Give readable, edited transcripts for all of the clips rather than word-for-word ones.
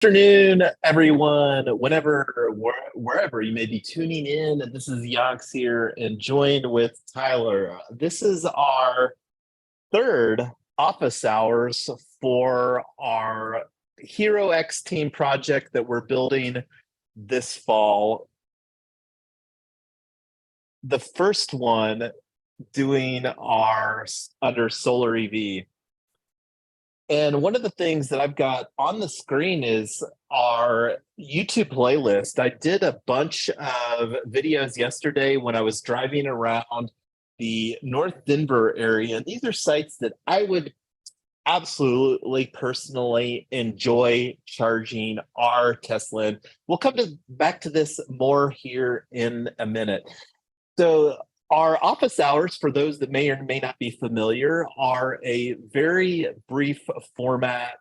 Afternoon, everyone, wherever you may be tuning in. This is Yox here and joined with Tyler. This is our third office hours for our Hero X team project that we're building this fall. The first one doing our under solar EV. And one of the things that I've got on the screen is our YouTube playlist. I did a bunch of videos yesterday when I was driving around the North Denver area. And these are sites that I would absolutely personally enjoy charging our Tesla. We'll come back to this more here in a minute. So our office hours, for those that may or may not be familiar, are a very brief format.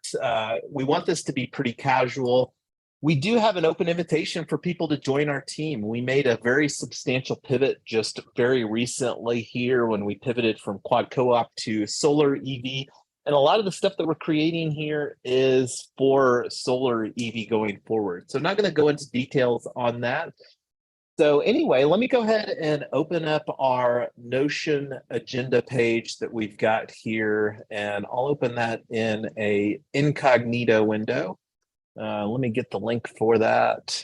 We want this to be pretty casual. We do have an open invitation for people to join our team. We made a very substantial pivot just very recently here when we pivoted from quad co-op to solar EV. And a lot of the stuff that we're creating here is for solar EV going forward. So I'm not going to go into details on that. So anyway, let me go ahead and open up our Notion agenda page that we've got here, and I'll open that in a incognito window. Let me get the link for that.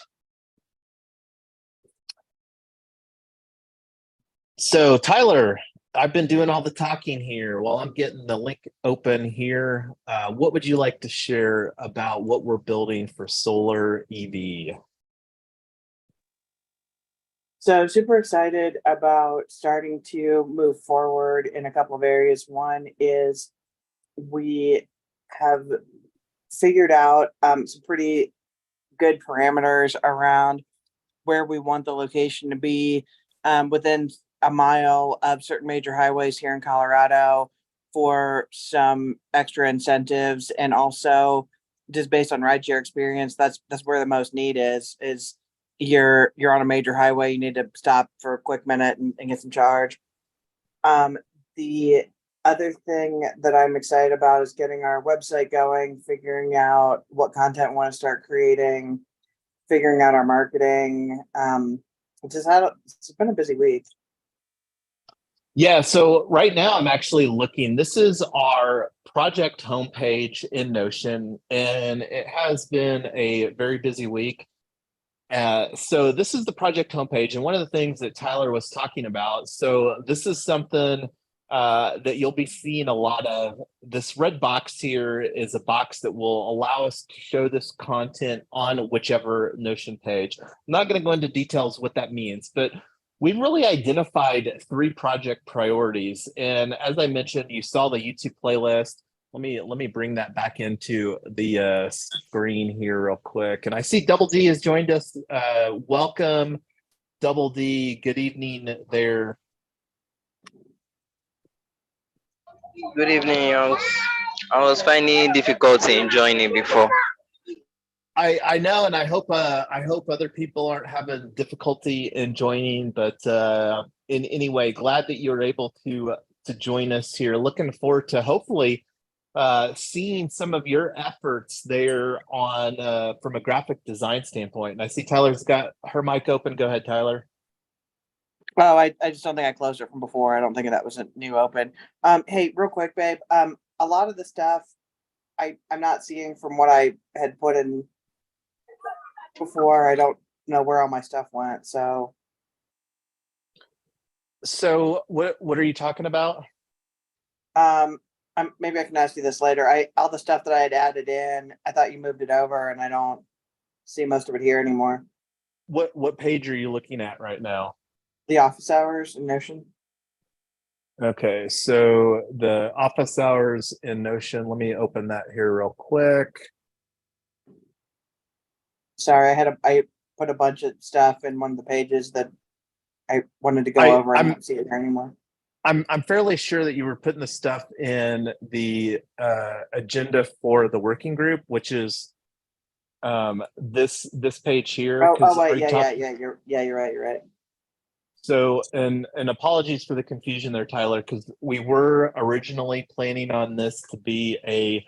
So Tyler, I've been doing all the talking here while I'm getting the link open here. What would you like to share about what we're building for solar EV? So super excited about starting to move forward in a couple of areas. One is we have figured out some pretty good parameters around where we want the location to be within a mile of certain major highways here in Colorado for some extra incentives, and also just based on rideshare experience, that's where the most need is you're on a major highway, you need to stop for a quick minute and get some charge. The other thing that I'm excited about is getting our website going, figuring out what content we want to start creating, figuring out our marketing. It's been a busy week. Yeah, so right now I'm actually looking. This is our project homepage in Notion, and it has been a very busy week. So this is the project homepage, and one of the things that Tyler was talking about, so this is something that you'll be seeing a lot of. This red box here is a box that will allow us to show this content on whichever Notion page. I'm not going to go into details what that means, but we've really identified 3 project priorities. And as I mentioned, you saw the YouTube playlist. Let me bring that back into the screen here real quick. And I see Double D has joined us. Welcome, Double D. Good evening there. Good evening. I was finding difficulty in joining before. I know, and I hope other people aren't having difficulty in joining. But in any way, glad that you're able to join us here. Looking forward to hopefully seeing some of your efforts there on from a graphic design standpoint. And I see Tyler's got her mic open. Go ahead, Tyler. Oh, I just don't think I closed it from before. I don't think that was a new open. Hey, real quick, babe. A lot of the stuff I'm not seeing from what I had put in before. I don't know where all my stuff went. So what are you talking about? Maybe I can ask you this later. All the stuff that I had added in, I thought you moved it over, and I don't see most of it here anymore. What page are you looking at right now? The office hours in Notion. Okay, so the office hours in Notion. Let me open that here real quick. Sorry, I put a bunch of stuff in one of the pages that I wanted to go over. I don't see it here anymore. I'm fairly sure that you were putting the stuff in the agenda for the working group, which is this page here. Oh wait, you're right. So, and apologies for the confusion there, Tyler, because we were originally planning on this to be a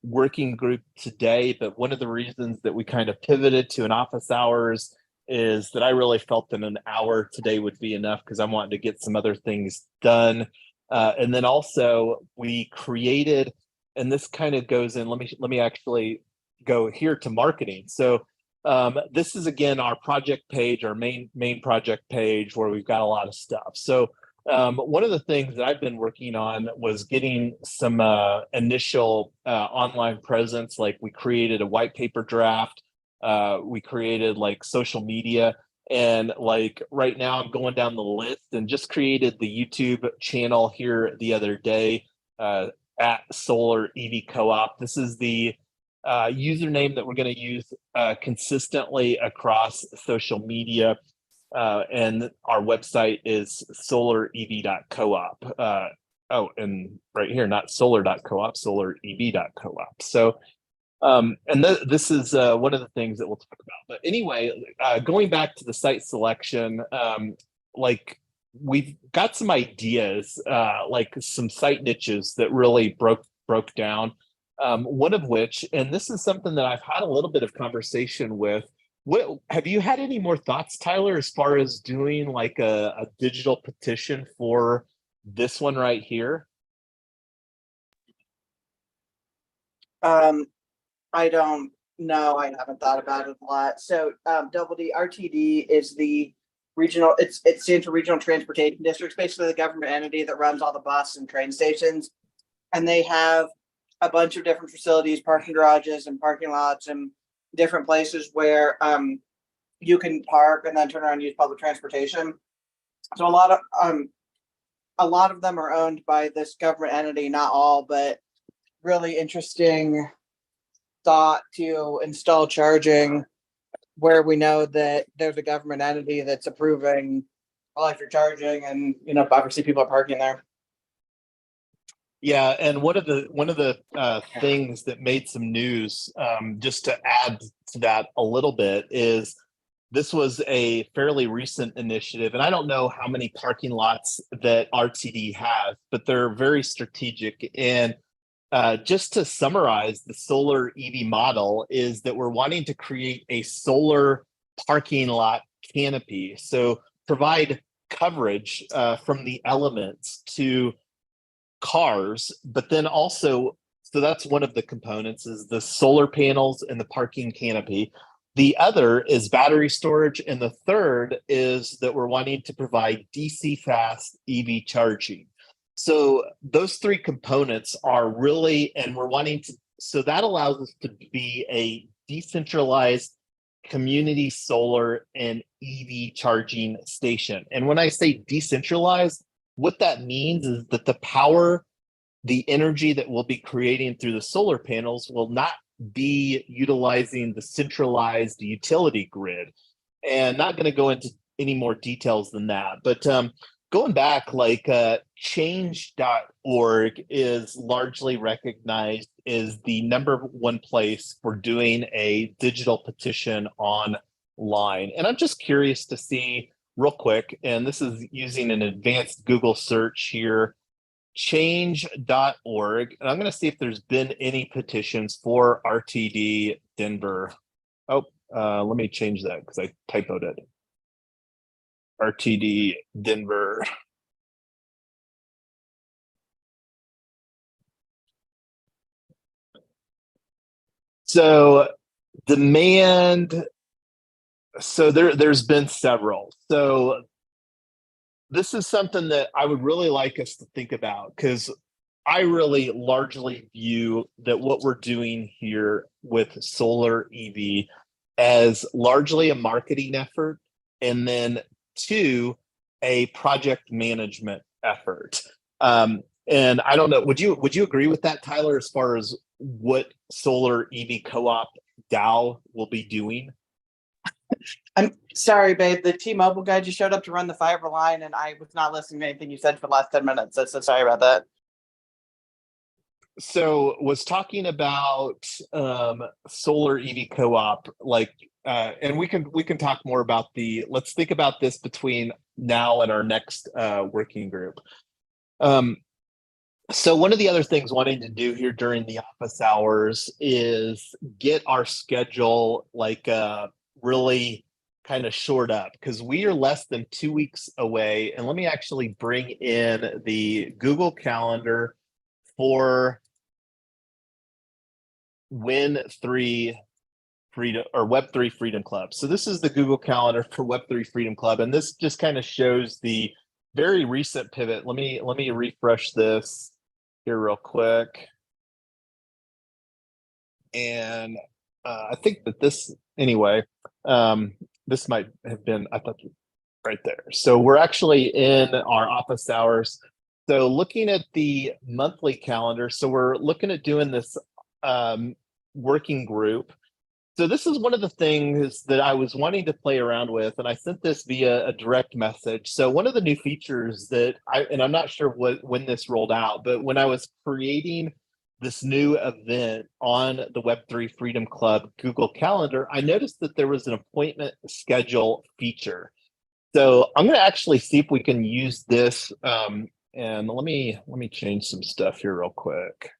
working group today, but one of the reasons that we kind of pivoted to an office hours is that I really felt that an hour today would be enough because I'm wanting to get some other things done. And then also we created, and this kind of goes in, let me actually go here to marketing. So this is again our project page, our main project page where we've got a lot of stuff. So one of the things that I've been working on was getting some initial online presence. Like we created a white paper draft, we created like social media, and like right now I'm going down the list and just created the YouTube channel here the other day at Solar EV Co-op. This is the username that we're going to use consistently across social media. And our website is solarev.coop. And right here, not solar.coop, solarev.coop. So, and this is one of the things that we'll talk about. But anyway, going back to the site selection, like we've got some ideas, like some site niches that really broke down. One of which, and this is something that I've had a little bit of conversation with. What have you had any more thoughts, Tyler, as far as doing like a digital petition for this one right here? I don't know. I haven't thought about it a lot. So Double D RTD is the regional, it stands for Regional Transportation Districts, basically the government entity that runs all the bus and train stations. And they have a bunch of different facilities, parking garages and parking lots and different places where you can park and then turn around and use public transportation. So a lot of them are owned by this government entity, not all, but really interesting thought to install charging where we know that there's a government entity that's approving electric charging, and obviously people are parking there. Yeah, and one of the things that made some news, just to add to that a little bit, is this was a fairly recent initiative, and I don't know how many parking lots that RTD has, but they're very strategic. And just to summarize, the solar EV model is that we're wanting to create a solar parking lot canopy, so provide coverage from the elements to cars, but then also, so that's one of the components, is the solar panels and the parking canopy. The other is battery storage, and the third is that we're wanting to provide DC fast EV charging. So those three components are really, and we're wanting to, so that allows us to be a decentralized community solar and EV charging station. And when I say decentralized, what that means is that the power, the energy that we'll be creating through the solar panels will not be utilizing the centralized utility grid. And not going to go into any more details than that, but going back, like change.org is largely recognized as the #1 place for doing a digital petition online. And I'm just curious to see real quick, and this is using an advanced Google search here, change.org. And I'm going to see if there's been any petitions for RTD Denver. Oh, let me change that because I typoed it. RTD Denver. So demand, so there's been several. So this is something that I would really like us to think about, because I really largely view that what we're doing here with solar EV as largely a marketing effort, and then two, a project management effort. And I don't know, would you agree with that, Tyler, as far as what Solar EV Co-op DAO will be doing? I'm sorry, babe. The T-Mobile guy just showed up to run the fiber line, and I was not listening to anything you said for the last 10 minutes. So sorry about that. So was talking about Solar EV Co-op, like, and we can talk more about let's think about this between now and our next working group. So one of the other things wanting to do here during the office hours is get our schedule like really kind of short up, because we are less than 2 weeks away. And let me actually bring in the Google Calendar for Win3 Freedom or Web3 Freedom Club. So this is the Google Calendar for Web3 Freedom Club, and this just kind of shows the very recent pivot. Let me refresh this here real quick. And I think that this, anyway, this might have been, I thought, right there. So we're actually in our office hours. So looking at the monthly calendar, so we're looking at doing this working group. So this is one of the things that I was wanting to play around with, and I sent this via a direct message. So one of the new features that I'm not sure when this rolled out, but when I was creating this new event on the Web3 Freedom Club Google Calendar, I noticed that there was an appointment schedule feature. So I'm going to actually see if we can use this. And let me change some stuff here real quick.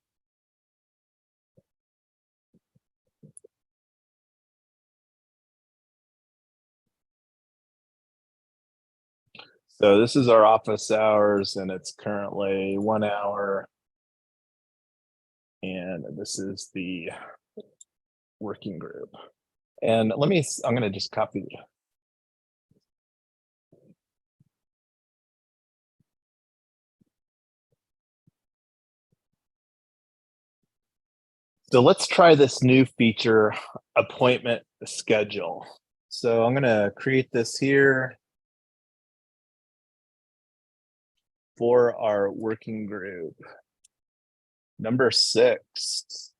So this is our office hours, and it's currently 1 hour. And this is the working group. And I'm going to just copy. So let's try this new feature, appointment schedule. So I'm going to create this here for our working group. Number 6.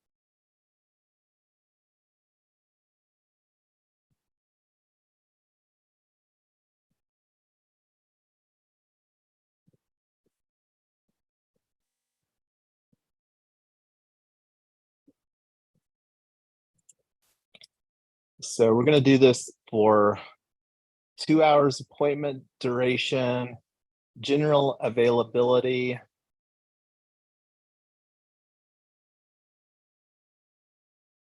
So we're going to do this for 2 hours appointment duration, general availability.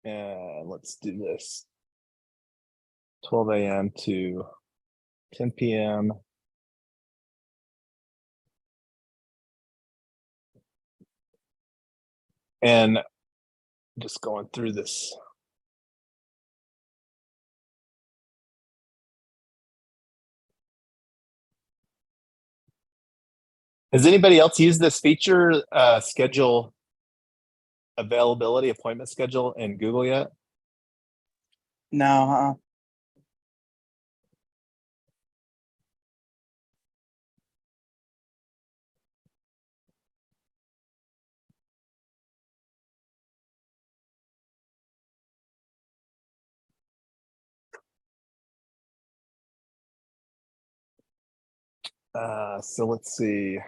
And let's do this 12 a.m. to 10 p.m. And just going through this. Has anybody else used this feature, schedule availability, appointment schedule in Google yet? No, So let's see.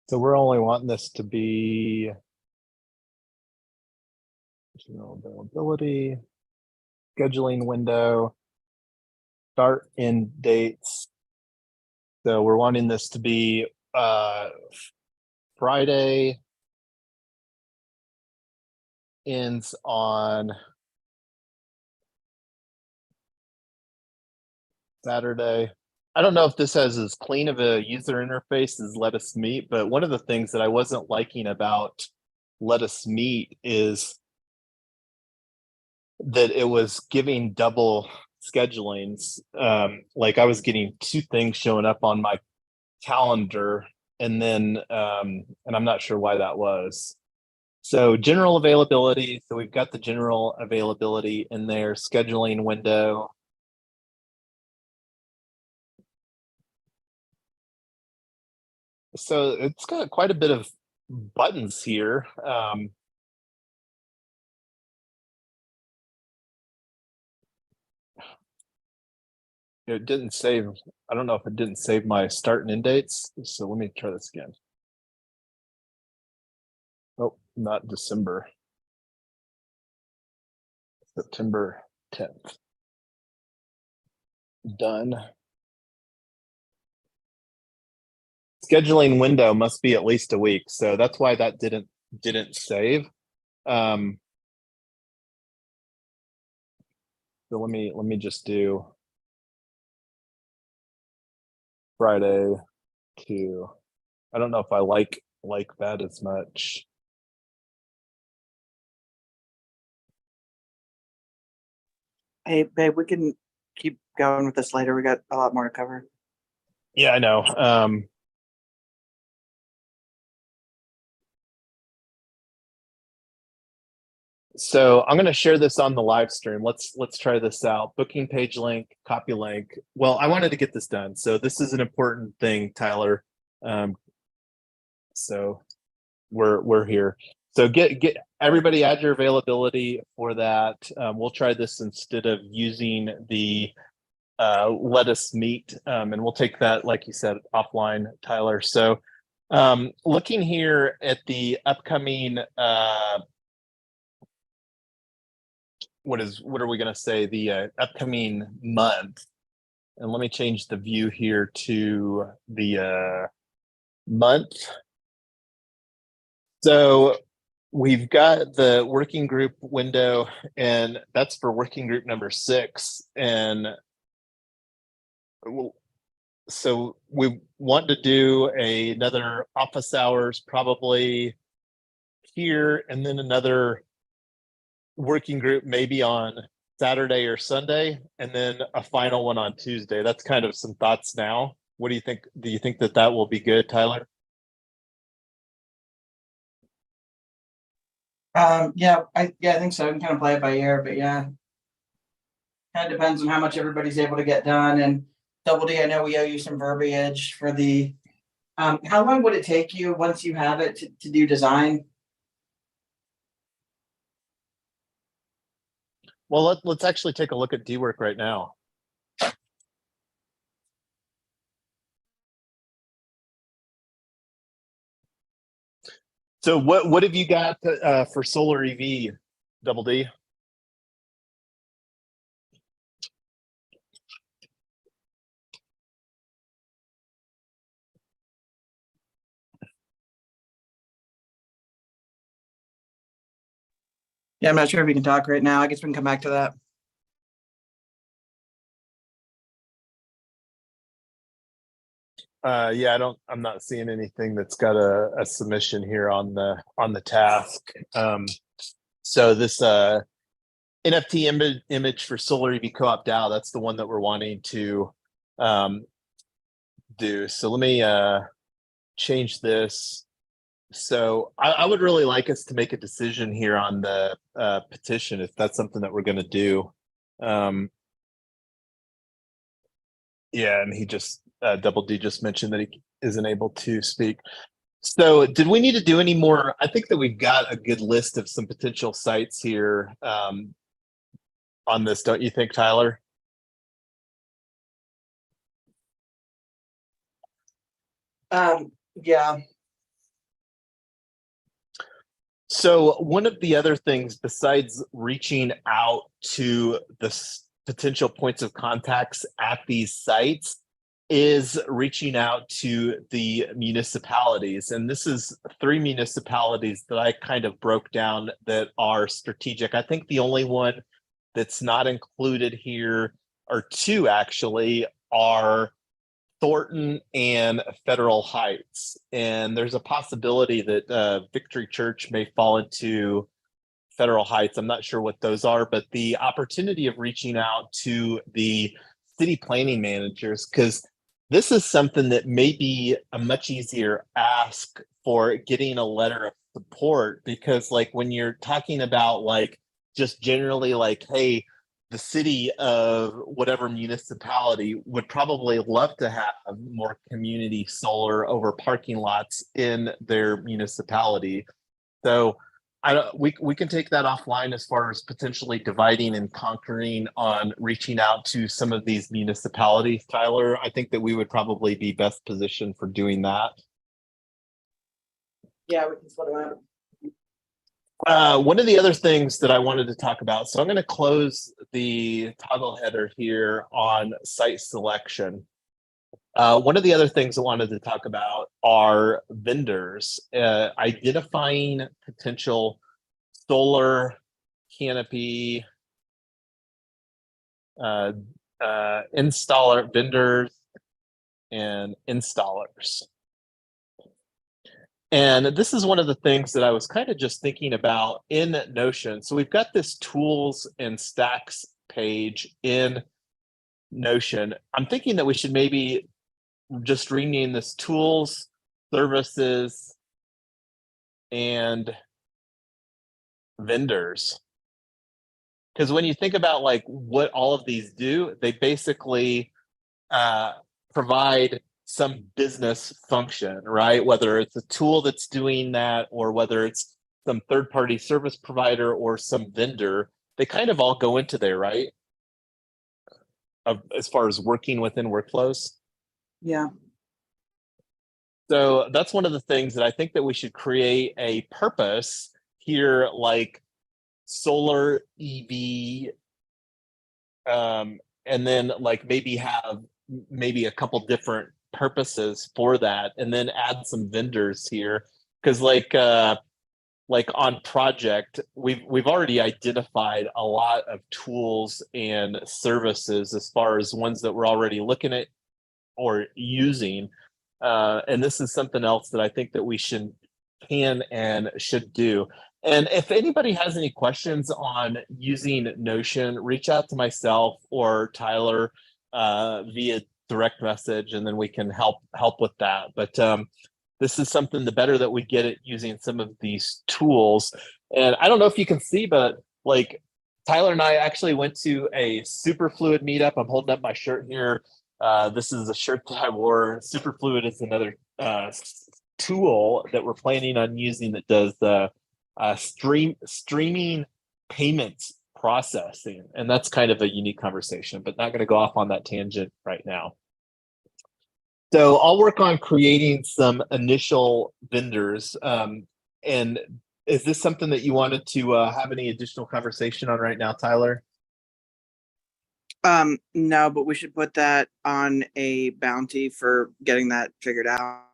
So we're only wanting this to be general availability, scheduling window, start end dates. So we're wanting this to be Friday, ends on Saturday. I don't know if this has as clean of a user interface as Let Us Meet, but one of the things that I wasn't liking about Let Us Meet is that it was giving double schedulings. Like I was getting 2 things showing up on my calendar, and then and I'm not sure why that was. So general availability. So we've got the general availability in there, scheduling window. So it's got quite a bit of buttons here. It didn't save. I don't know if it didn't save my start and end dates. So let me try this again. Oh, not December. September 10th. Done. Scheduling window must be at least a week, so that's why that didn't save. So let me just do Friday to. I don't know if I like that as much. Hey, babe, we can keep going with this later. We got a lot more to cover. Yeah, I know. So I'm going to share this on the live stream. Let's try this out. Booking page link, copy link. Well, I wanted to get this done. So this is an important thing, Tyler. So we're here. So get everybody, add your availability for that. We'll try this instead of using the let us meet, and we'll take that, like you said, offline, Tyler. So looking here at the upcoming what are we going to say, the upcoming month, and let me change the view here to the month. So we've got the working group window, and that's for working group number 6. And so we want to do another office hours probably here, and then another working group maybe on Saturday or Sunday, and then a final one on Tuesday. That's kind of some thoughts now. What do you think? Do you think that that will be good, Tyler? Yeah, I think so. I can kind of play it by ear, but yeah, kind of depends on how much everybody's able to get done. And Double D, I know we owe you some verbiage for the. How long would it take you once you have it to do design? Well, let's actually take a look at D-Work right now. So what have you got for solar EV, Double D? Yeah, I'm not sure if we can talk right now. I guess we can come back to that. Yeah, I'm not seeing anything that's got a submission here on the task. So this NFT image for Solar EV Co-op DAO, that's the one that we're wanting to do. So let me change this. So I would really like us to make a decision here on the petition, if that's something that we're going to do. Yeah, and he just Double D just mentioned that he isn't able to speak. So did we need to do any more? I think that we've got a good list of some potential sites here on this, don't you think, Tyler? Yeah. So one of the other things, besides reaching out to the potential points of contacts at these sites, is reaching out to the municipalities. And this is 3 municipalities that I kind of broke down that are strategic. I think the only one that's not included here, or 2 actually, are Thornton and Federal Heights. And there's a possibility that Victory Church may fall into Federal Heights. I'm not sure what those are, but the opportunity of reaching out to the city planning managers, because this is something that may be a much easier ask for getting a letter of support, because like when you're talking about like just generally like, hey, the city of whatever municipality would probably love to have more community solar over parking lots in their municipality. So we can take that offline as far as potentially dividing and conquering on reaching out to some of these municipalities, Tyler. I think that we would probably be best positioned for doing that. Yeah, we can split them out. One of the other things that I wanted to talk about, so I'm going to close the toggle header here on site selection. One of the other things I wanted to talk about are vendors, identifying potential solar canopy installer vendors and installers. And this is one of the things that I was kind of just thinking about in Notion. So we've got this tools and stacks page in Notion. I'm thinking that we should maybe just rename this tools, services, and vendors. Because when you think about like what all of these do, they basically provide some business function, right? Whether it's a tool that's doing that, or whether it's some third-party service provider or some vendor, they kind of all go into there, right? As far as working within workflows. Yeah. So that's one of the things that I think that we should create a purpose here, like solar EV, and then like maybe have maybe a couple different purposes for that, and then add some vendors here, because like on project, we've already identified a lot of tools and services as far as ones that we're already looking at or using, and this is something else that I think that we can and should do. And if anybody has any questions on using Notion, reach out to myself or Tyler via direct message, and then we can help with that. But this is something, the better that we get at using some of these tools. And I don't know if you can see, but like Tyler and I actually went to a Superfluid meetup. I'm holding up my shirt here. This is a shirt that I wore. Superfluid is another tool that we're planning on using that does streaming payments processing, and that's kind of a unique conversation, but not going to go off on that tangent right now. So I'll work on creating some initial vendors. And is this something that you wanted to have any additional conversation on right now, Tyler? No, but we should put that on a bounty for getting that figured out.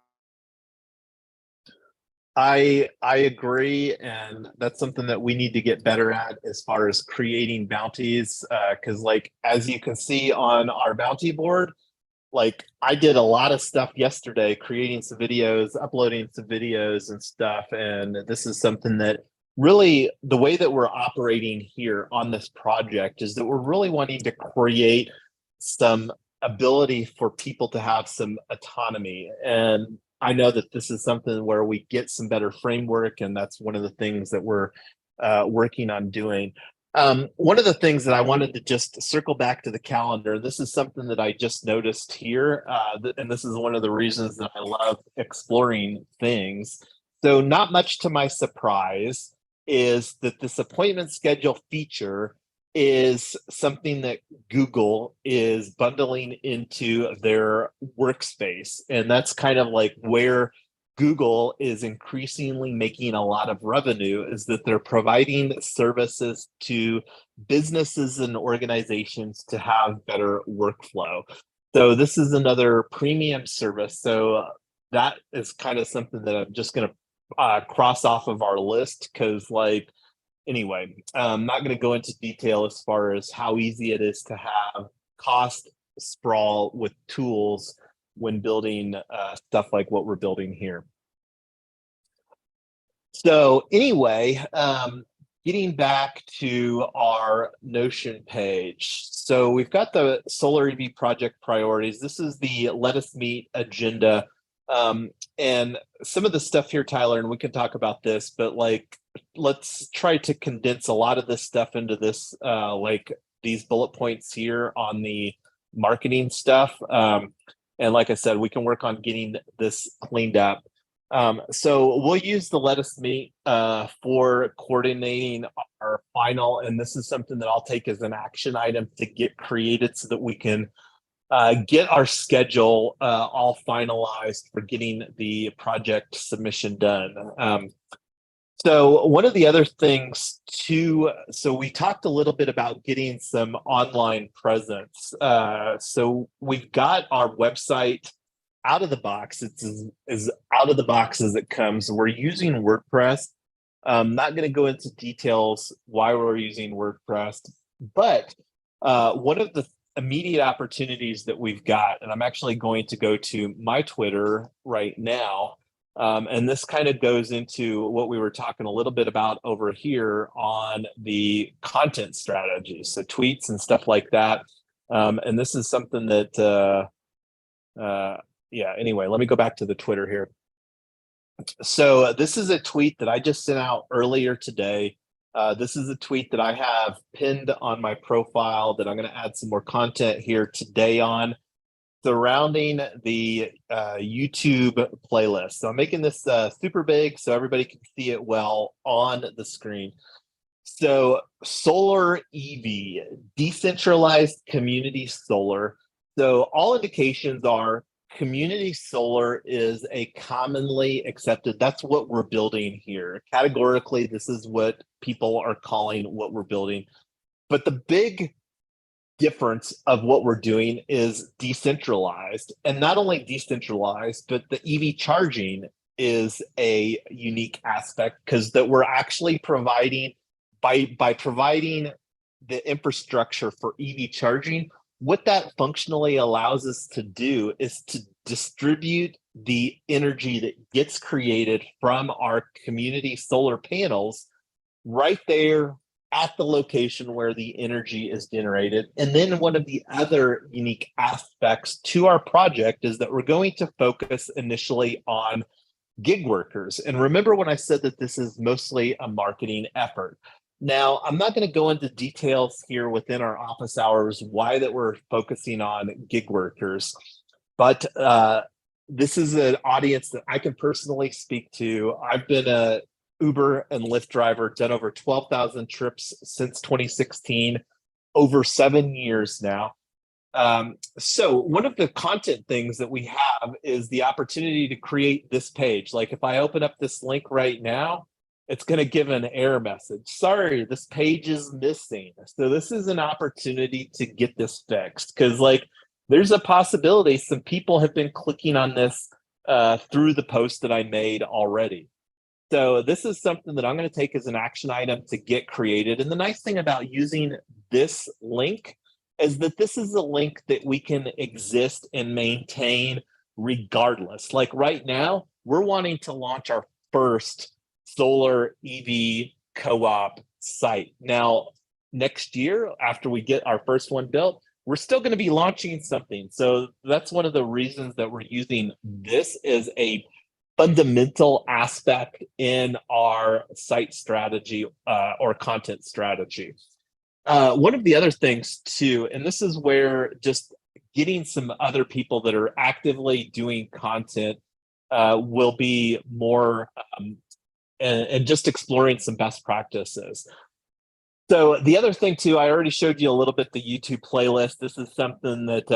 I agree, and that's something that we need to get better at as far as creating bounties, because like as you can see on our bounty board, like I did a lot of stuff yesterday, creating some videos, uploading some videos and stuff, and this is something that really, the way that we're operating here on this project is that we're really wanting to create some ability for people to have some autonomy. And I know that this is something where we get some better framework, and that's one of the things that we're working on doing. One of the things that I wanted to just circle back to the calendar, this is something that I just noticed here, and this is one of the reasons that I love exploring things. So not much to my surprise is that this appointment schedule feature is something that Google is bundling into their workspace. And that's kind of like where Google is increasingly making a lot of revenue, is that they're providing services to businesses and organizations to have better workflow. So this is another premium service. So that is kind of something that I'm just going to cross off of our list, because like, anyway, I'm not going to go into detail as far as how easy it is to have cost sprawl with tools when building stuff like what we're building here. So anyway, getting back to our Notion page. So we've got the Solar EV project priorities. This is the Let Us Meet agenda. And some of the stuff here, Tyler, and we can talk about this, but like, let's try to condense a lot of this stuff into this, like these bullet points here on the marketing stuff. And like I said, we can work on getting this cleaned up. So we'll use the Let Us Meet for coordinating our final, and this is something that I'll take as an action item to get created so that we can get our schedule all finalized for getting the project submission done. So one of the other things too, so we talked a little bit about getting some online presence. So we've got our website out of the box. It's as out of the box as it comes. We're using WordPress. I'm not going to go into details why we're using WordPress, but one of the immediate opportunities that we've got, and I'm actually going to go to my Twitter right now. And this kind of goes into what we were talking a little bit about over here on the content strategy. So tweets and stuff like that. And this is something that, yeah, anyway, let me go back to the Twitter here. So this is a tweet that I just sent out earlier today. This is a tweet that I have pinned on my profile that I'm going to add some more content here today on, surrounding the YouTube playlist. So I'm making this super big so everybody can see it well on the screen. So solar EV, decentralized community solar. So all indications are community solar is a commonly accepted, that's what we're building here. Categorically, this is what people are calling what we're building. But the big difference of what we're doing is decentralized, and not only decentralized, but the EV charging is a unique aspect because that we're actually providing by providing the infrastructure for EV charging. What that functionally allows us to do is to distribute the energy that gets created from our community solar panels right there at the location where the energy is generated. And then one of the other unique aspects to our project is that we're going to focus initially on gig workers. And remember when I said that this is mostly a marketing effort. Now, I'm not going to go into details here within our office hours why that we're focusing on gig workers, but this is an audience that I can personally speak to. I've been a Uber and Lyft driver, done over 12,000 trips since 2016, over 7 years now. So one of the content things that we have is the opportunity to create this page. Like if I open up this link right now, it's going to give an error message. Sorry, this page is missing. So this is an opportunity to get this fixed because like there's a possibility some people have been clicking on this through the post that I made already. So this is something that I'm going to take as an action item to get created. And the nice thing about using this link is that this is a link that we can exist and maintain regardless. Like right now, we're wanting to launch our first solar EV co-op site. Now, next year, after we get our first one built, we're still going to be launching something. So that's one of the reasons that we're using this as a fundamental aspect in our site strategy or content strategy. One of the other things too, and this is where just getting some other people that are actively doing content will be more and just exploring some best practices. So the other thing too, I already showed you a little bit the YouTube playlist. This is something that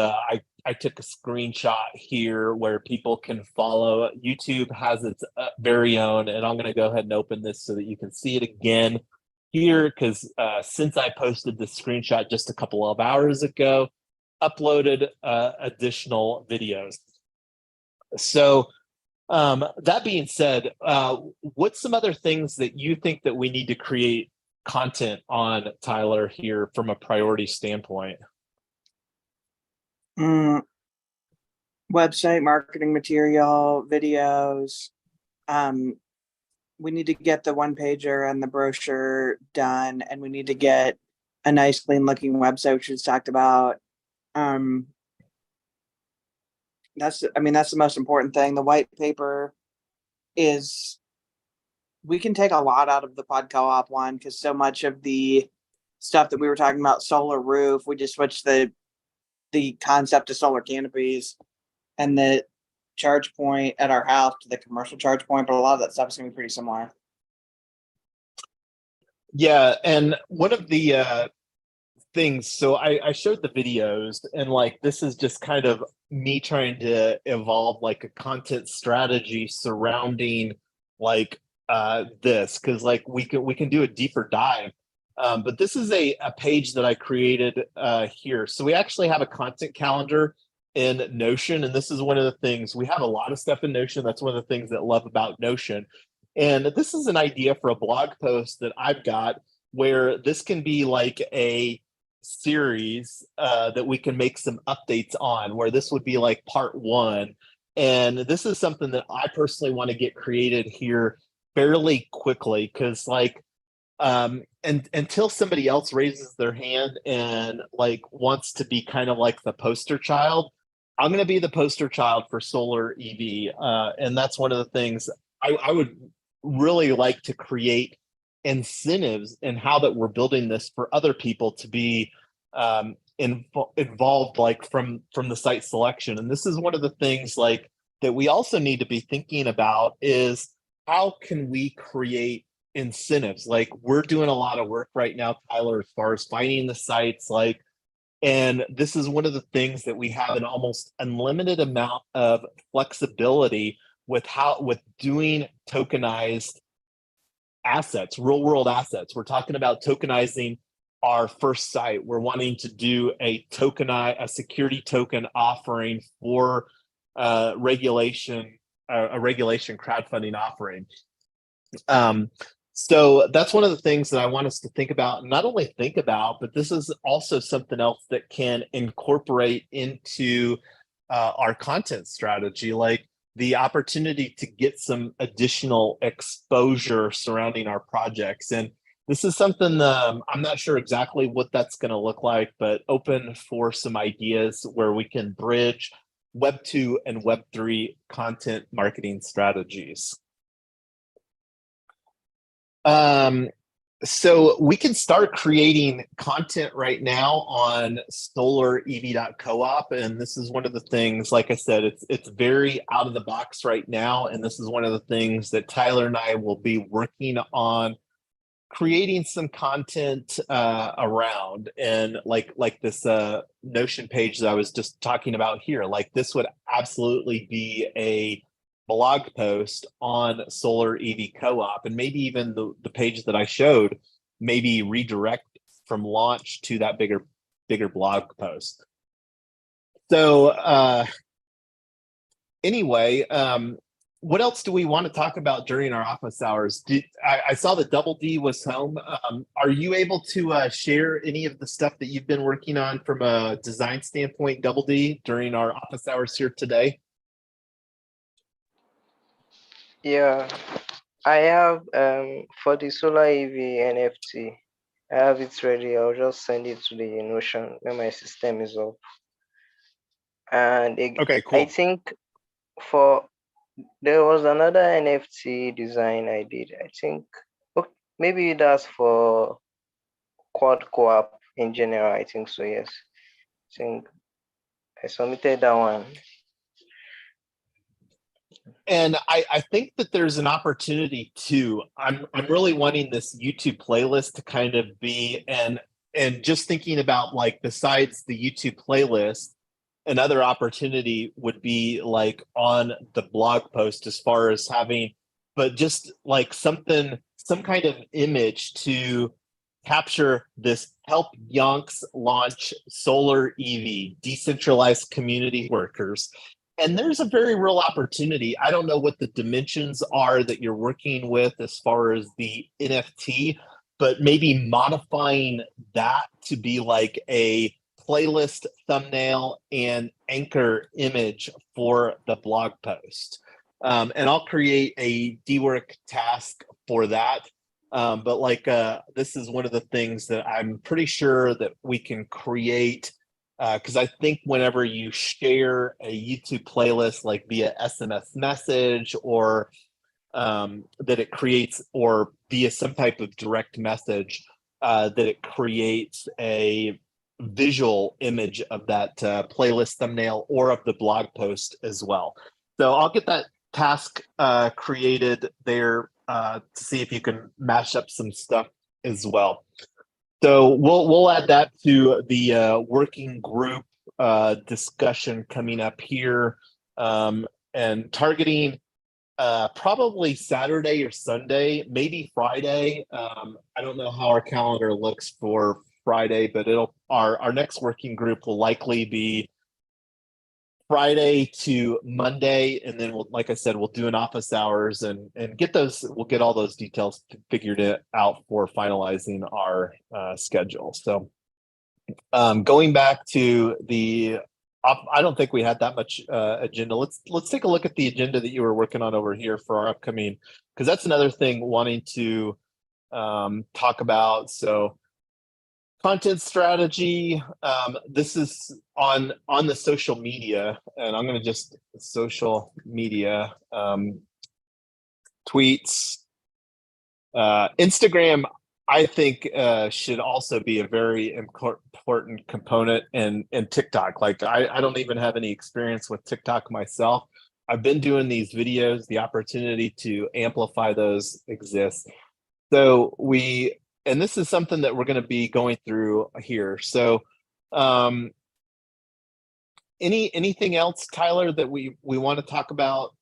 I took a screenshot here where people can follow. YouTube has its very own, and I'm going to go ahead and open this so that you can see it again here because since I posted this screenshot just a couple of hours ago, uploaded additional videos. So that being said, what's some other things that you think that we need to create content on, Tyler, here from a priority standpoint? Website marketing material, videos. We need to get the one pager and the brochure done, and we need to get a nice clean looking website, which was talked about. That's the most important thing. The white paper is, we can take a lot out of the pod co-op one because so much of the stuff that we were talking about, solar roof, we just switched the concept to solar canopies, and the charge point at our house to the commercial charge point, but a lot of that stuff is gonna be pretty similar. Yeah, and one of the things, so I showed the videos, and like this is just kind of me trying to evolve like a content strategy surrounding like this, because like we can do a deeper dive. But this is a page that I created here. So we actually have a content calendar in Notion, and this is one of the things, we have a lot of stuff in Notion. That's one of the things that I love about Notion. And this is an idea for a blog post that I've got, where this can be like a series that we can make some updates on, where this would be like part one. And this is something that I personally want to get created here fairly quickly, because like and until somebody else raises their hand and like wants to be kind of like the poster child, I'm going to be the poster child for solar EV. And that's one of the things I would really like to create incentives in how that we're building this for other people to be involved, like from the site selection. And this is one of the things like that we also need to be thinking about is how can we create incentives? Like we're doing a lot of work right now, Tyler, as far as finding the sites, like, and this is one of the things that we have an almost unlimited amount of flexibility with doing tokenized assets, real world assets. We're talking about tokenizing our first site. We're wanting to do a security token offering for a regulation crowdfunding offering. So that's one of the things that I want us to think about, not only think about, but this is also something else that can incorporate into our content strategy, like the opportunity to get some additional exposure surrounding our projects. And this is something I'm not sure exactly what that's going to look like, but open for some ideas where we can bridge Web 2 and Web 3 content marketing strategies. So we can start creating content right now on solarev.coop. And this is one of the things, like I said, it's very out of the box right now. And this is one of the things that Tyler and I will be working on creating some content around. And like this Notion page that I was just talking about here, like this would absolutely be a blog post on Solar EV Co-op, and maybe even the page that I showed, maybe redirect from launch to that bigger blog post. So anyway, what else do we want to talk about during our office hours? I saw that Double D was home. Are you able to share any of the stuff that you've been working on from a design standpoint, Double D, during our office hours here today? Yeah, I have for the solar EV NFT. I have it ready. I'll just send it to the Notion when my system is up. And Okay, cool. I think there was another NFT design I did. I think maybe that's for Quad Co-op in general. I think so. Yes, I think I submitted that one. And I think that there's an opportunity too. I'm really wanting this YouTube playlist to kind of be, and just thinking about like besides the YouTube playlist, another opportunity would be like on the blog post as far as having, but just like some kind of image to capture this help Yonks launch solar EV, decentralized community workers. And there's a very real opportunity. I don't know what the dimensions are that you're working with as far as the NFT, but maybe modifying that to be like a playlist thumbnail and anchor image for the blog post. And I'll create a DWork task for that. But like this is one of the things that I'm pretty sure that we can create, because I think whenever you share a YouTube playlist like via SMS message or that it creates, or via some type of direct message, that it creates a visual image of that playlist thumbnail or of the blog post as well. So I'll get that task created there to see if you can mash up some stuff as well. So we'll add that to the working group discussion coming up here, and targeting probably Saturday or Sunday, maybe Friday. I don't know how our calendar looks for Friday, but our next working group will likely be Friday to Monday, and then like I said, we'll do an office hours and we'll get all those details figured out for finalizing our schedule. So going back to I don't think we had that much agenda. Let's take a look at the agenda that you were working on over here for our upcoming, because that's another thing wanting to talk about. So content strategy. This is on the social media, and I'm going to just social media tweets. Instagram, I think, should also be a very important component, and TikTok. Like I don't even have any experience with TikTok myself. I've been doing these videos. The opportunity to amplify those exists. So and this is something that we're going to be going through here. So anything else, Tyler, that we want to talk about?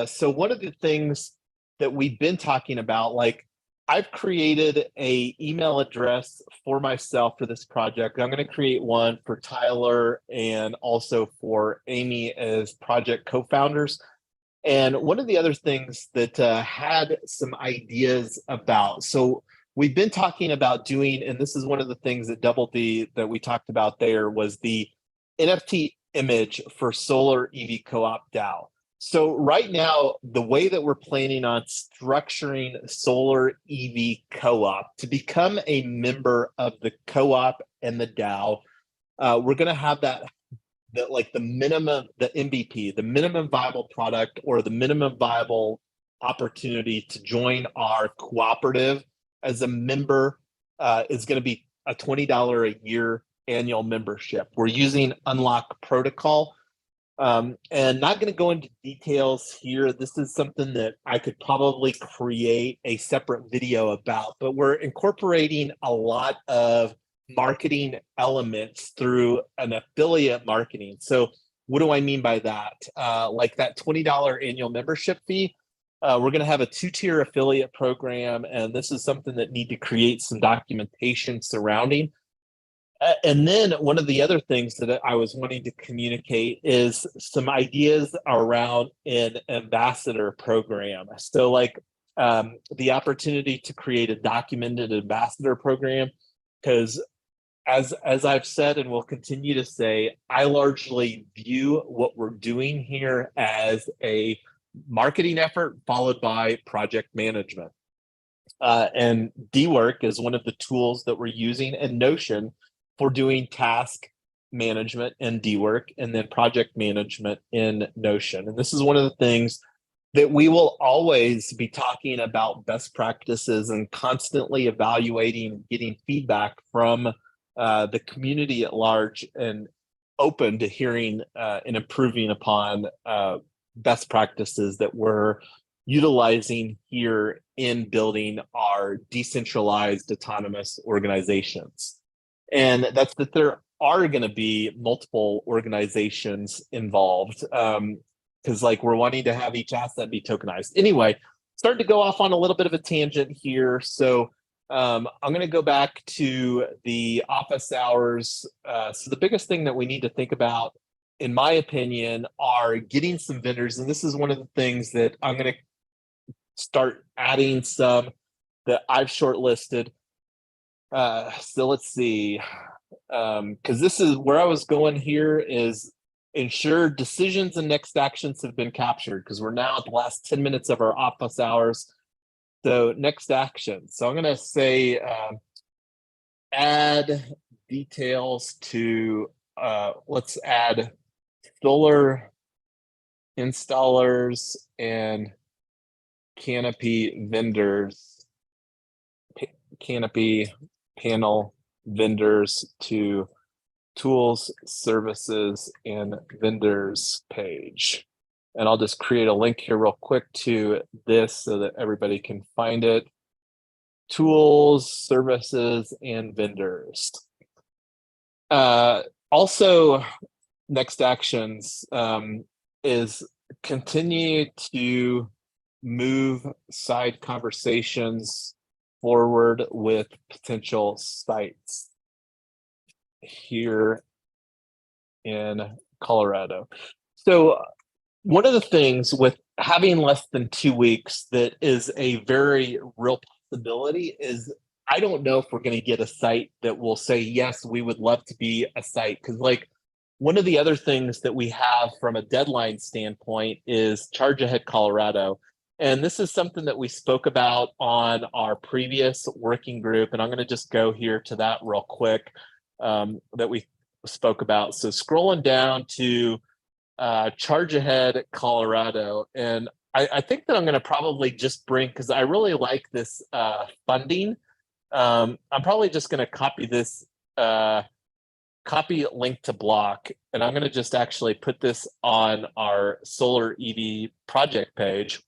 So one of the things that we've been talking about, like I've created a email address for myself for this project. I'm going to create one for Tyler and also for Amy as project co-founders. And one of the other things that had some ideas about, so we've been talking about doing, and this is one of the things that Double D that we talked about there, was the NFT image for Solar EV Co-op DAO. So right now, the way that we're planning on structuring Solar EV Co-op to become a member of the co-op and the DAO, we're going to have that like the minimum, the MVP, the minimum viable product, or the minimum viable opportunity to join our cooperative as a member is going to be a $20 a year annual membership. We're using Unlock Protocol, and not going to go into details here. This is something that I could probably create a separate video about, but we're incorporating a lot of marketing elements through an affiliate marketing. So what do I mean by that? Like that $20 annual membership fee, we're going to have a 2-tier affiliate program, and this is something that need to create some documentation surrounding. And then one of the other things that I was wanting to communicate is some ideas around an ambassador program. So like the opportunity to create a documented ambassador program, because as I've said and will continue to say, I largely view what we're doing here as a marketing effort followed by project management. And D-Work is one of the tools that we're using, and Notion for doing task management in D-Work, and then project management in Notion. And this is one of the things that we will always be talking about, best practices, and constantly evaluating, getting feedback from the community at large, and open to hearing and improving upon best practices that we're utilizing here in building our decentralized autonomous organizations. And that's that there are going to be multiple organizations involved, because like we're wanting to have each asset be tokenized. Anyway, starting to go off on a little bit of a tangent here. So I'm going to go back to the office hours. So the biggest thing that we need to think about, in my opinion, are getting some vendors. And this is one of the things that I'm going to start adding some that I've shortlisted. So let's see, because this is where I was going here, is ensure decisions and next actions have been captured, because we're now at the last 10 minutes of our office hours. So next action. So I'm going to say add details to, let's add solar installers and canopy vendors, canopy panel vendors to tools, services, and vendors page. And I'll just create a link here real quick to this so that everybody can find it. Tools, services, and vendors. Also, next actions is continue to move side conversations forward with potential sites here in Colorado. So one of the things with having less than 2 weeks that is a very real possibility is I don't know if we're going to get a site that will say, yes, we would love to be a site. Because like one of the other things that we have from a deadline standpoint is Charge Ahead Colorado. And this is something that we spoke about on our previous working group. And I'm going to just go here to that real quick that we spoke about. So scrolling down to Charge Ahead Colorado. And I think that I'm going to probably just bring, because I really like this funding. I'm probably just going to copy this, copy link to block, and I'm going to just actually put this on our solar EV project page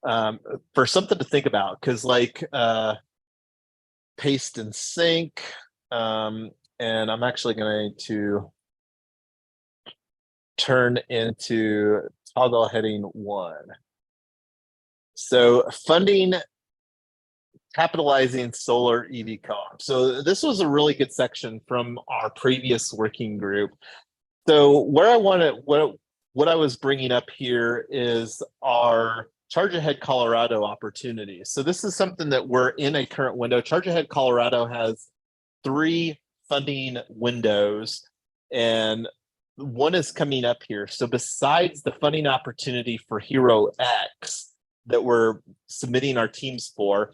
for something to think about, because like paste and sync, and I'm actually going to turn into toggle heading 1. So funding, capitalizing solar EV co-op. So this was a really good section from our previous working group. So where I want to, what I was bringing up here is our Charge Ahead Colorado opportunity. So this is something that we're in a current window. Charge Ahead Colorado has 3 funding windows, and one is coming up here. So besides the funding opportunity for Hero X that we're submitting our teams for,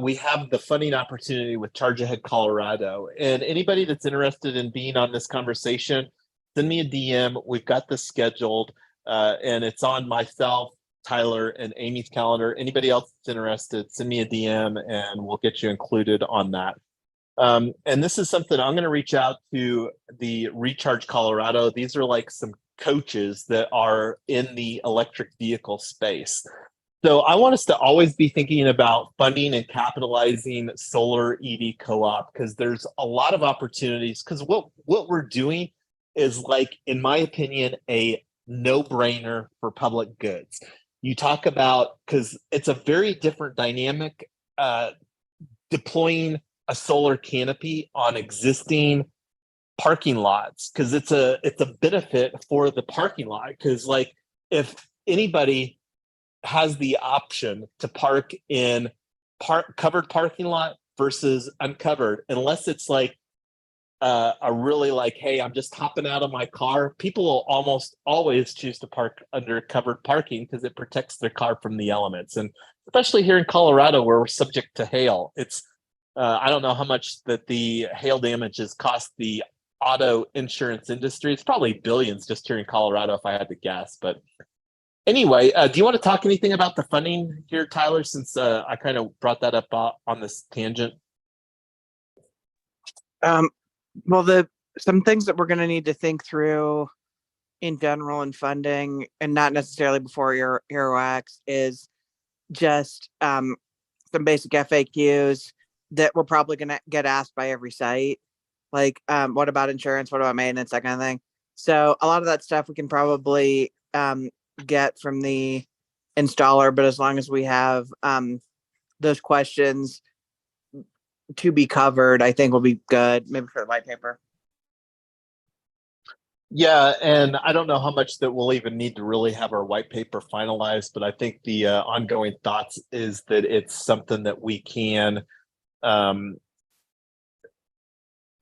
we have the funding opportunity with Charge Ahead Colorado. And anybody that's interested in being on this conversation, send me a DM. We've got this scheduled, and it's on myself, Tyler, and Amy's calendar. Anybody else that's interested, send me a DM and we'll get you included on that. And this is something I'm going to reach out to the Recharge Colorado. These are like some coaches that are in the electric vehicle space. So I want us to always be thinking about funding and capitalizing solar EV co-op, because there's a lot of opportunities, because what we're doing is, like, in my opinion, a no-brainer for public goods. You talk about, because it's a very different dynamic, deploying a solar canopy on existing parking lots, because it's a benefit for the parking lot. Because like if anybody has the option to park in covered parking lot versus uncovered, unless it's like a really like, hey, I'm just hopping out of my car, people will almost always choose to park under covered parking because it protects their car from the elements. And especially here in Colorado, where we're subject to hail, it's I don't know how much that the hail damages cost the auto insurance industry. It's probably billions just here in Colorado, if I had to guess. But anyway, do you want to talk anything about the funding here, Tyler, since I kind of brought that up on this tangent? Well, some things that we're going to need to think through in general in funding, and not necessarily before your Hero X, is just some basic FAQs that we're probably going to get asked by every site. Like, what about insurance? What about maintenance? That kind of thing. So a lot of that stuff we can probably get from the installer, but as long as we have those questions to be covered, I think will be good, maybe for the white paper. Yeah, and I don't know how much that we'll even need to really have our white paper finalized, but I think the ongoing thoughts is that it's something that we can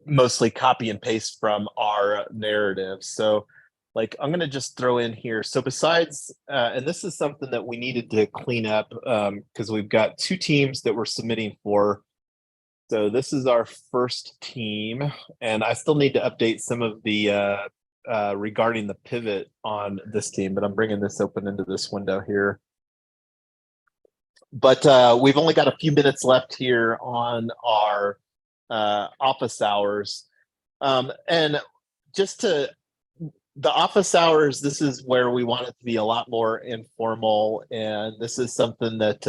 mostly copy and paste from our narrative. So like, I'm going to just throw in here. So besides, and this is something that we needed to clean up because we've got 2 teams that we're submitting for. So this is our first team, and I still need to update some of the regarding the pivot on this team, but I'm bringing this open into this window here. But we've only got a few minutes left here on our office hours. And just to the office hours, this is where we want it to be a lot more informal, and this is something that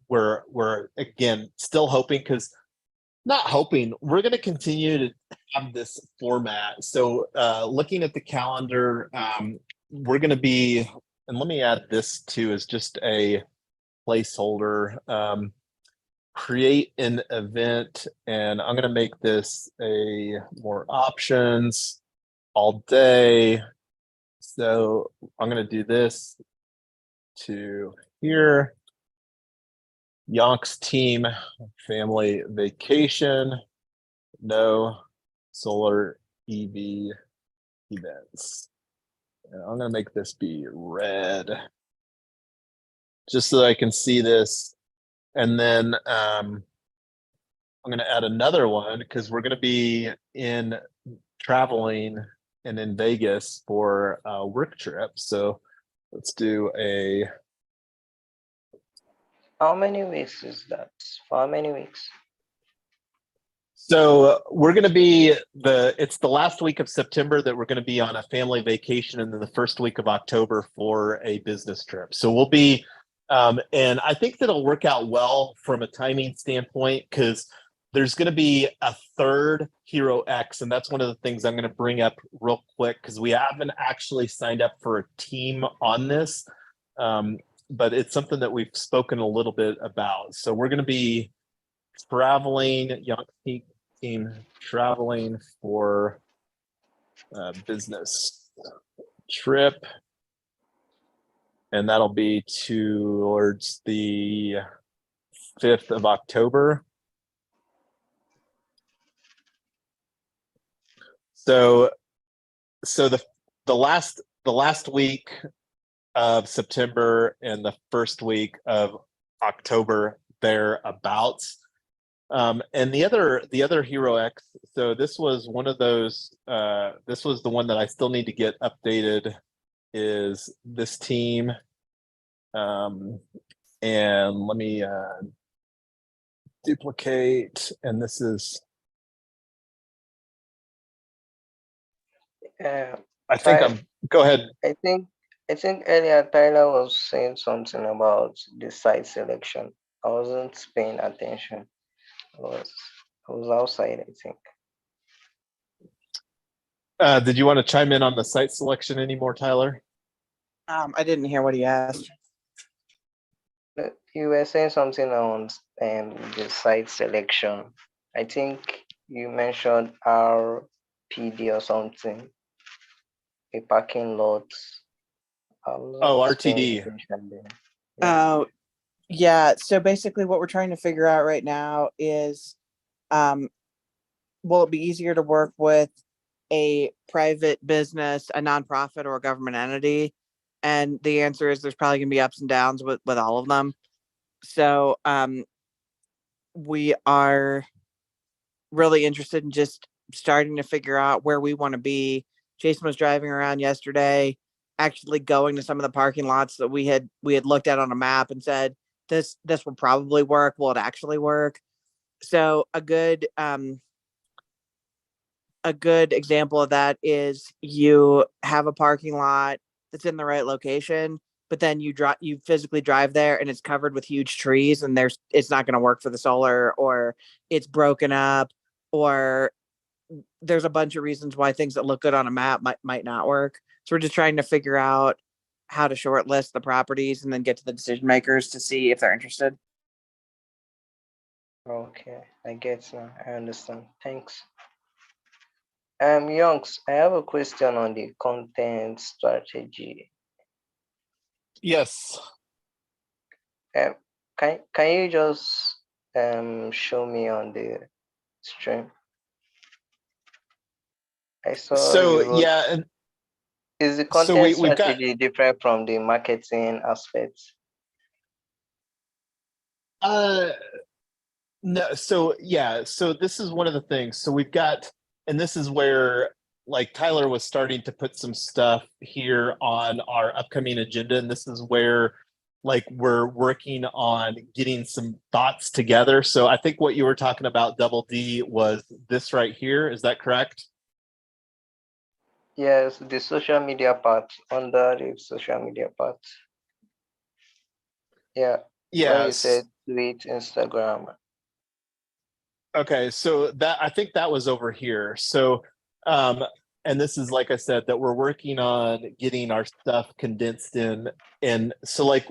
we're again still hoping, because not hoping, we're going to continue to have this format. So looking at the calendar, we're going to be, and let me add this too as just a placeholder, create an event, and I'm going to make this a more options all day. So I'm going to do this to here. Yonk's team family vacation, no solar EV events. And I'm going to make this be red just so that I can see this. And then I'm going to add another one because we're going to be in traveling and in Vegas for a work trip. So let's do a. How many weeks is that? For how many weeks? So we're going to be it's the last week of September that we're going to be on a family vacation, and then the first week of October for a business trip. So we'll be, and I think that'll work out well from a timing standpoint, because there's going to be a third Hero X, and that's one of the things I'm going to bring up real quick, because we haven't actually signed up for a team on this, but it's something that we've spoken a little bit about. So we're going to be traveling, young team traveling for a business trip, and that'll be towards the 5th of October. So the last week of September and the first week of October thereabouts. And the other Hero X, so this was one of those, this was the one that I still need to get updated, is this team. And let me duplicate, and this is, I think go ahead. I think earlier Tyler was saying something about the site selection. I wasn't paying attention. I was outside, I think. Did you want to chime in on the site selection anymore, Tyler? I didn't hear what he asked. You were saying something on the site selection. I think you mentioned RPD or something. A parking lot. Oh, RTD. Oh, yeah. So basically what we're trying to figure out right now is, will it be easier to work with a private business, a nonprofit, or a government entity? And the answer is there's probably gonna be ups and downs with all of them. So we are really interested in just starting to figure out where we want to be. Jason was driving around yesterday, actually going to some of the parking lots that we had looked at on a map and said, this will probably work. Will it actually work? So a good example of that is you have a parking lot that's in the right location, but then you physically drive there and it's covered with huge trees, and it's not going to work for the solar, or it's broken up, or there's a bunch of reasons why things that look good on a map might not work. So we're just trying to figure out how to shortlist the properties and then get to the decision makers to see if they're interested. Okay, I get now. I understand. Thanks. Youngs, I have a question on the content strategy. Yes. Can you just show me on the stream? I saw. So yeah, and is the content we've strategy different from the marketing aspects? No, so yeah, so this is one of the things. So we've got, and this is where like Tyler was starting to put some stuff here on our upcoming agenda, and this is where like we're working on getting some thoughts together. So I think what you were talking about, Double D, was this right here. Is that correct? Yes, the social media part, under the social media part. Yeah, where you Yes. said tweet, Instagram. Okay, so that I think that was over here. So and this is like I said that we're working on getting our stuff condensed in, and so like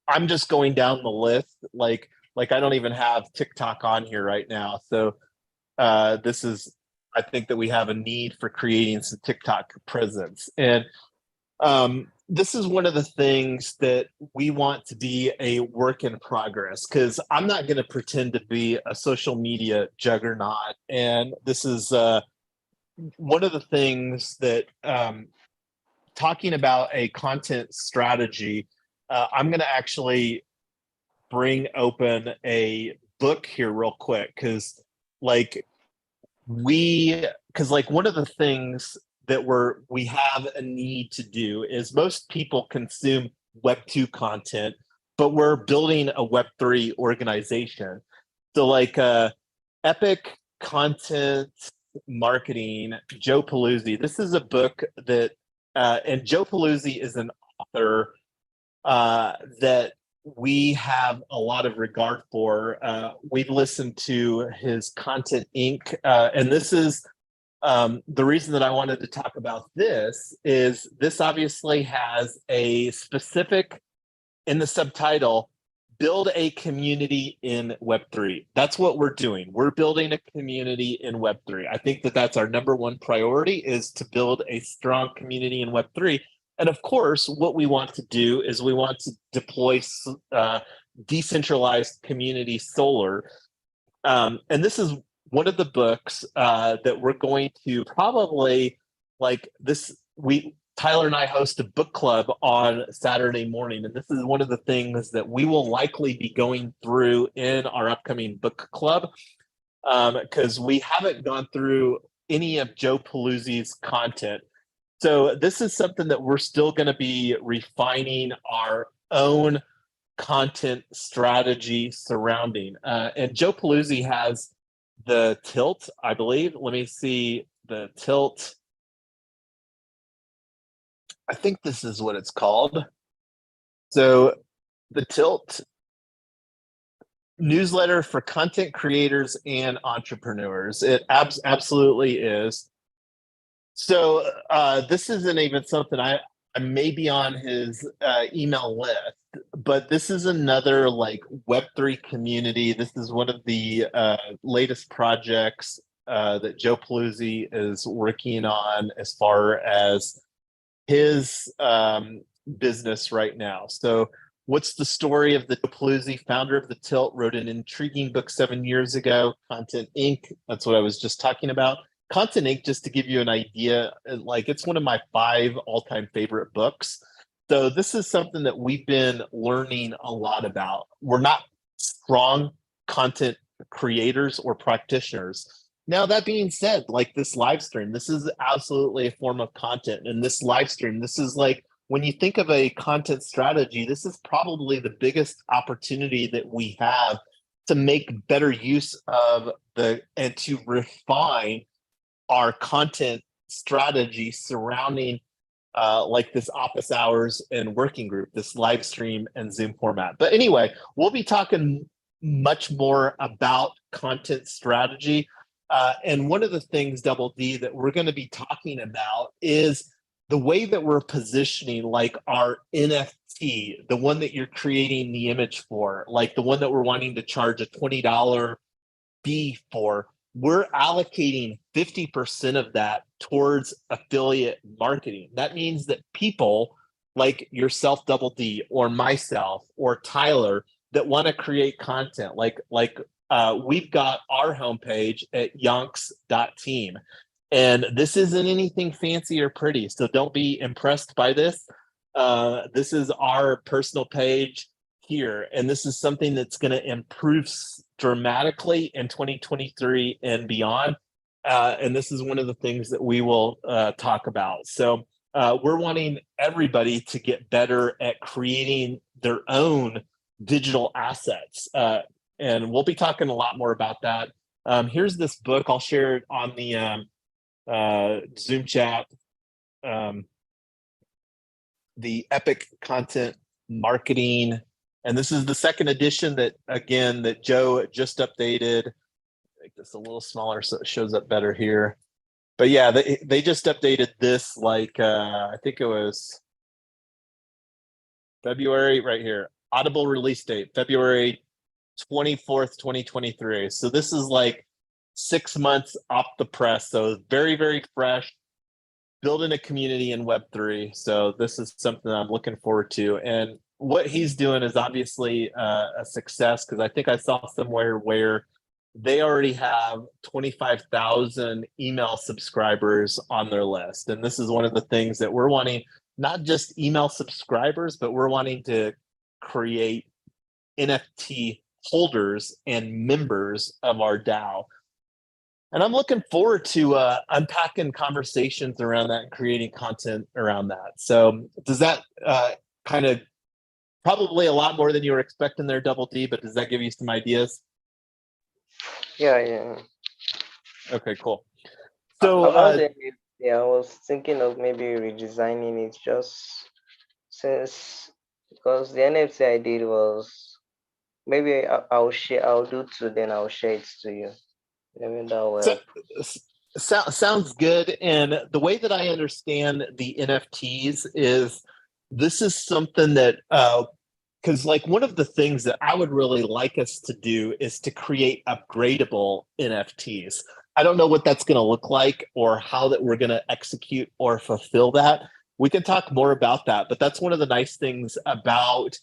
I'm just going down the list, like I don't even have TikTok on here right now. So this is, I think that we have a need for creating some TikTok presence. And this is one of the things that we want to be a work in progress, because I'm not going to pretend to be a social media juggernaut. And this is one of the things that talking about a content strategy, I'm going to actually bring open a book here real quick, because like because like one of the things that we have a need to do is most people consume Web2 content, but we're building a Web3 organization. So like Epic Content Marketing, Joe Paluzzi, this is a book that and Joe Paluzzi is an author that we have a lot of regard for. We've listened to his Content Inc. And this is the reason that I wanted to talk about this is this obviously has a specific, in the subtitle, build a community in Web3. That's what we're doing. We're building a community in Web3. I think that that's our number one priority, is to build a strong community in Web3. And of course, what we want to do is we want to deploy decentralized community solar. And this is one of the books that we're going to probably, like this, Tyler and I host a book club on Saturday morning, and this is one of the things that we will likely be going through in our upcoming book club, because we haven't gone through any of Joe Paluzzi's content. So this is something that we're still going to be refining our own content strategy surrounding. And Joe Paluzzi has the Tilt, I believe. Let me see the Tilt. I think this is what it's called. So the Tilt newsletter for content creators and entrepreneurs. It absolutely is. So this isn't even something I may be on his email list, but this is another like Web3 community. This is one of the latest projects that Joe Paluzzi is working on as far as his business right now. So what's the story of the Joe Paluzzi, founder of the Tilt, wrote an intriguing book 7 years ago, Content Inc. That's what I was just talking about. Content Inc., just to give you an idea, like it's one of my 5 all-time favorite books. So this is something that we've been learning a lot about. We're not strong content creators or practitioners. Now, that being said, like this live stream, this is absolutely a form of content. And this live stream, this is like, when you think of a content strategy, this is probably the biggest opportunity that we have to make better use of and to refine our content strategy surrounding like this office hours and working group, this live stream and Zoom format. But anyway, we'll be talking much more about content strategy. And one of the things, Double D, that we're going to be talking about is the way that we're positioning like our NFT, the one that you're creating the image for, like the one that we're wanting to charge a $20 fee for. We're allocating 50% of that towards affiliate marketing. That means that people like yourself, Double D, or myself, or Tyler, that want to create content, like we've got our homepage at yonks.team. And this isn't anything fancy or pretty, so don't be impressed by this. This is our personal page here, and this is something that's going to improve dramatically in 2023 and beyond. And this is one of the things that we will talk about. So we're wanting everybody to get better at creating their own digital assets. And we'll be talking a lot more about that. Here's this book. I'll share it on the Zoom chat. the Epic content marketing. And this is the second edition that, again, that Joe just updated. Make this a little smaller so it shows up better here. But yeah, they just updated this like, I think it was February right here. Audible release date, February 24th, 2023. So this is like 6 months off the press. So very, very fresh, building a community in Web3. So this is something I'm looking forward to. And what he's doing is obviously a success, because I think I saw somewhere where they already have 25,000 email subscribers on their list. And this is one of the things that we're wanting, not just email subscribers, but we're wanting to create NFT holders and members of our DAO. And I'm looking forward to unpacking conversations around that and creating content around that. So does that kind of, probably a lot more than you were expecting there, Double D, but does that give you some ideas? Yeah. Okay, cool. So about the NFT, I was thinking of maybe redesigning it, just since, because the NFT I did was, maybe I'll do two, then I'll share it to you. Maybe that will help. Sounds good. And the way that I understand the NFTs is, this is something that because like one of the things that I would really like us to do is to create upgradable NFTs. I don't know what that's going to look like or how that we're going to execute or fulfill that. We can talk more about that, but that's one of the nice things about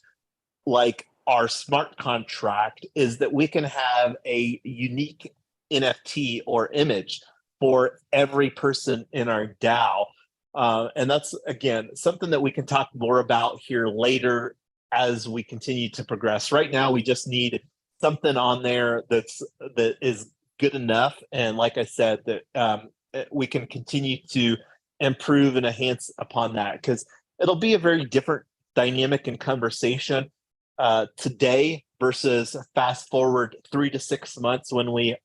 like our smart contract, is that we can have a unique NFT or image for every person in our DAO. And that's, again, something that we can talk more about here later as we continue to progress. Right now, we just need something on there that is good enough. And like I said, that we can continue to improve and enhance upon that, because it'll be a very different dynamic and conversation today versus fast forward 3 to 6 months, when we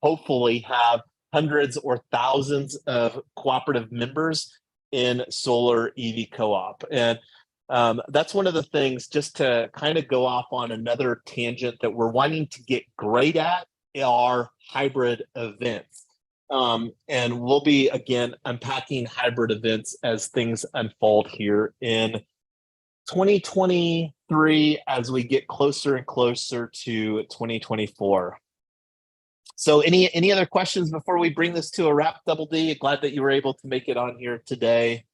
hopefully have hundreds or thousands of cooperative members in Solar EV Co-op. And that's one of the things, just to kind of go off on another tangent, that we're wanting to get great at are hybrid events. And we'll be, again, unpacking hybrid events as things unfold here in 2023 as we get closer and closer to 2024. So any other questions before we bring this to a wrap, Double D? Glad that you were able to make it on here today.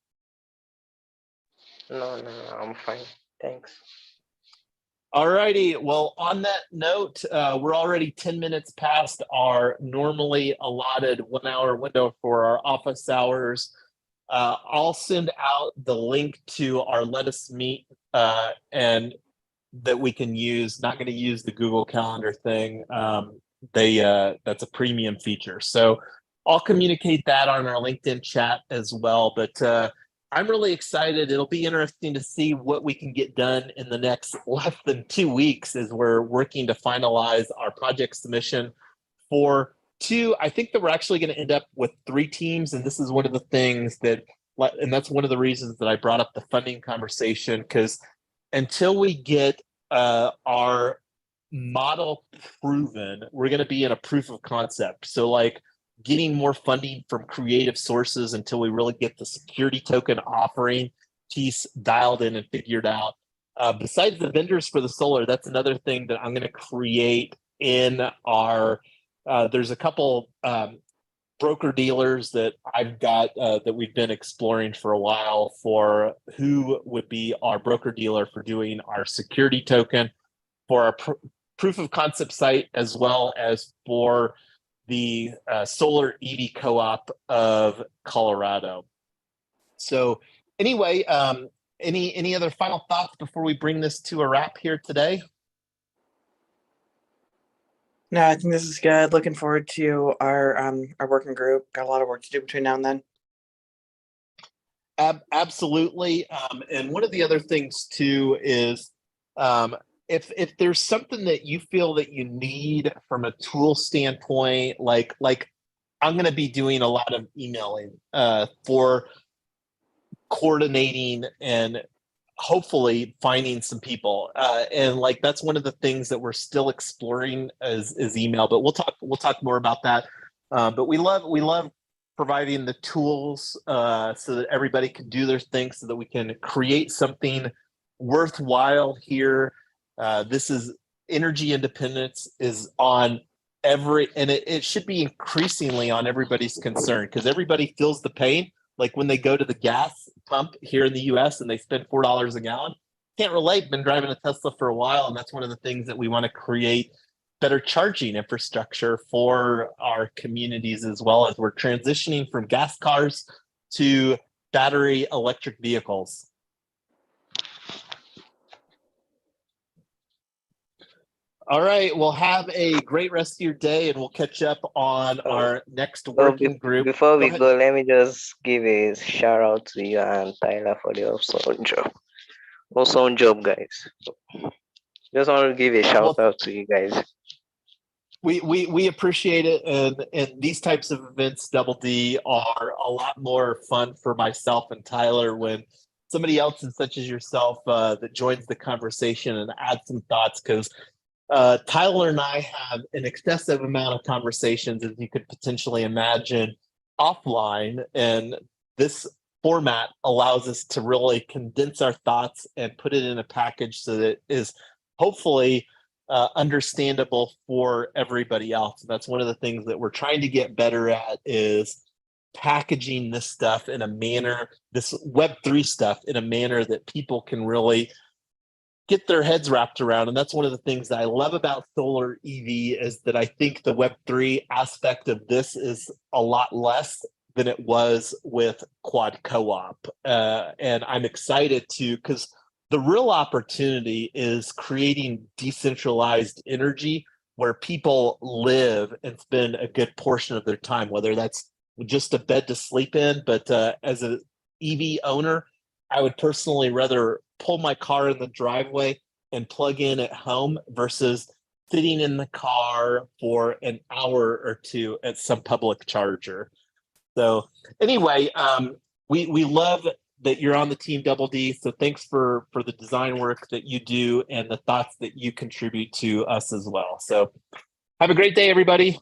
No, I'm fine. Thanks. All righty. Well, on that note, we're already 10 minutes past our normally allotted 1 hour window for our office hours. I'll send out the link to our Let Us Meet and that we can use. Not going to use the Google Calendar thing. That's a premium feature. So I'll communicate that on our LinkedIn chat as well. But I'm really excited. It'll be interesting to see what we can get done in the next less than 2 weeks, as we're working to finalize our project submission for 2. I think that we're actually going to end up with 3 teams. And this is one of the things that, and that's one of the reasons that I brought up the funding conversation, because until we get our model proven, we're going to be in a proof of concept. So like getting more funding from creative sources until we really get the security token offering piece dialed in and figured out. Besides the vendors for the solar, that's another thing that I'm going to create in our, there's a couple broker dealers that I've got that we've been exploring for a while, for who would be our broker dealer for doing our security token, for our proof of concept site, as well as for the Solar EV Co-op of Colorado. So anyway, any other final thoughts before we bring this to a wrap here today? No, I think this is good. Looking forward to our working group. Got a lot of work to do between now and then. Absolutely. And one of the other things too is if there's something that you feel that you need from a tool standpoint, like I'm going to be doing a lot of emailing for coordinating and hopefully finding some people. And like that's one of the things that we're still exploring is email. But we'll talk more about that. But we love providing the tools so that everybody can do their thing, so that we can create something worthwhile here. This is energy independence is on and it should be increasingly on everybody's concern, because everybody feels the pain. Like when they go to the gas pump here in the US and they spend $4 a gallon. Can't relate, been driving a Tesla for a while, and that's one of the things that we want to create better charging infrastructure for our communities, as well as we're transitioning from gas cars to battery electric vehicles. All right, well, have a great rest of your day, and we'll catch up on our next working group. Before we go, let me just give a shout out to you and Tyler for the awesome job. Awesome job, guys. Just want to give a shout out to you guys. We appreciate it, and these types of events, Double D, are a lot more fun for myself and Tyler when somebody else, and such as yourself, that joins the conversation and adds some thoughts, because Tyler and I have an excessive amount of conversations, as you could potentially imagine, offline, and this format allows us to really condense our thoughts and put it in a package so that it is hopefully understandable for everybody else. And that's one of the things that we're trying to get better at, is packaging this stuff in a manner, this Web3 stuff in a manner that people can really get their heads wrapped around. And that's one of the things that I love about solar EV, is that I think the Web3 aspect of this is a lot less than it was with Quad Co-op. And I'm excited because the real opportunity is creating decentralized energy where people live and spend a good portion of their time, whether that's just a bed to sleep in. But as an EV owner, I would personally rather pull my car in the driveway and plug in at home versus sitting in the car for an hour or two at some public charger. So anyway, we love that you're on the team, Double D. So thanks for the design work that you do and the thoughts that you contribute to us as well. So have a great day, everybody.